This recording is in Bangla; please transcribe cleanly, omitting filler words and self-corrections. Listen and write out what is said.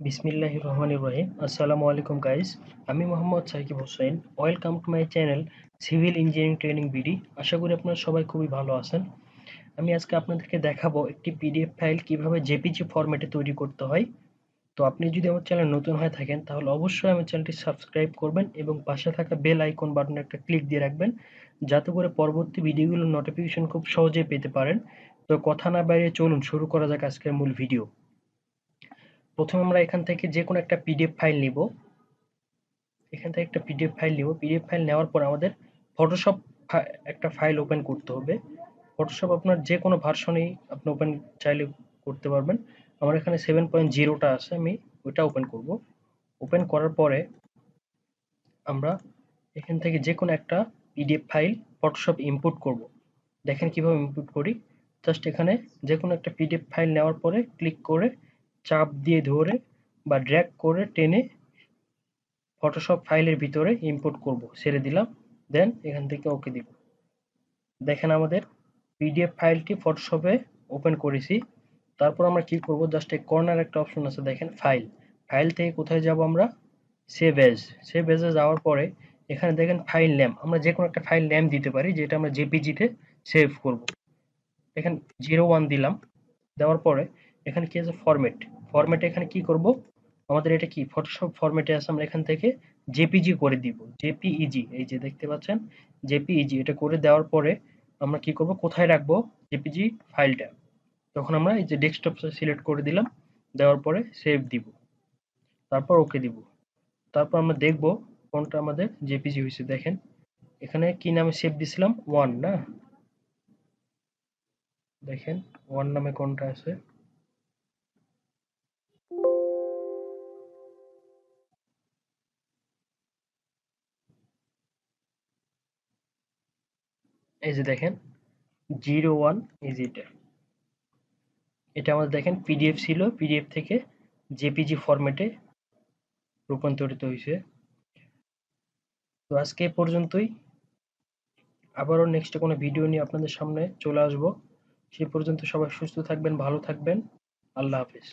বিসমিল্লাহির রহমানির রহিম। আসসালামু আলাইকুম গাইস। আমি Mohammad Sakib Hossain. Welcome to my channel civil engineering training BD. আশা করি আপনারা সবাই খুবই ভালো আছেন। আমি আজকে আপনাদেরকে দেখাবো একটি পিডিএফ ফাইল কিভাবে জেপিজি ফরম্যাটে তৈরি করতে হয়। তো আপনি যদি আমার চ্যানেল নতুন হয়ে থাকেন তাহলে অবশ্যই আমার চ্যানেলটি সাবস্ক্রাইব করবেন এবং পাশে থাকা বেল আইকন বাটনে একটা ক্লিক দিয়ে রাখবেন, যাতে করে পরবর্তী ভিডিওগুলোর নোটিফিকেশন খুব সহজেই পেতে পারেন। তো কথা না বাড়িয়ে চলুন শুরু করা যাক আজকের মূল ভিডিও। প্রথমে আমরা এখান থেকে যে কোনো একটা পিডিএফ ফাইল নিব। এখান থেকে একটা পিডিএফ ফাইল নিব। পিডিএফ ফাইল নেওয়ার পর আমাদের ফটোশপ একটা ফাইল ওপেন করতে হবে। ফটোশপ আপনার যে কোনো ভার্সনেই আপনি ওপেন চাইলে করতে পারবেন। আমার এখানে 7.0টা আছে, আমি ওইটা ওপেন করব। ওপেন করার পরে আমরা এখান থেকে যে কোনো একটা পিডিএফ ফাইল ফটোশপ ইম্পোর্ট করব। দেখেন কিভাবে ইম্পোর্ট করি। জাস্ট এখানে যে কোনো একটা পিডিএফ ফাইল নেওয়ার পরে ক্লিক করে চাপ দিয়ে ধরে বা ড্র্যাগ করে টেনে ফটোশপ ফাইলের ভিতরে ইম্পোর্ট করব। ছেড়ে দিলাম, দেন এখান থেকে ওকে দিব। দেখেন আমাদের পিডিএফ ফাইলটি ফটোশপে ওপেন করেছি। তারপর আমরা কি করব, জাস্ট এই কর্নার একটা অপশন আছে দেখেন ফাইল। ফাইল থেকে কোথায় যাব আমরা, সেভ এজ। সেভ এজে যাওয়ার পরে এখানে দেখেন ফাইল নেম, আমরা যে কোনো একটা ফাইল নেম দিতে পারি যেটা আমরা জেপিজিতে সেভ করব। এখানে 01 দিলাম। দেওয়ার পরে এখানে কি আছে ফরম্যাট। ফরম্যাটে এখানে কি করব, আমাদের এটা কি ফটোশপ ফরম্যাটে আছে, আমরা এখান থেকে জেপিজি করে দিব। জেপিইজি, এই যে দেখতে পাচ্ছেন জেপিইজি, এটা করে দেওয়ার পরে আমরা কি করব, কোথায় রাখবো জেপিজি ফাইলটা, তখন আমরা এই যে ডেস্কটপ সিলেক্ট করে দিলাম। দেওয়ার পরে সেভ দিব, তারপর ওকে দিব। তারপর আমরা দেখব কোনটা আমাদের জেপিজি হয়েছে। দেখেন এখানে কি নামে সেভ দিছিলাম, ওয়ান না, দেখেন ওয়ান নামে কোনটা আছে। এই যে দেখেন 01 এই যে এটা আমাদের দেখেন পিডিএফ ছিল, পিডিএফ থেকে জেপিজি ফরম্যাটে রূপান্তরিত হয়েছে। তো আজকে এ পর্যন্তই। আবারও নেক্সট কোনো ভিডিও নিয়ে আপনাদের সামনে চলে আসবো। সে পর্যন্ত সবাই সুস্থ থাকবেন, ভালো থাকবেন। আল্লাহ হাফেজ।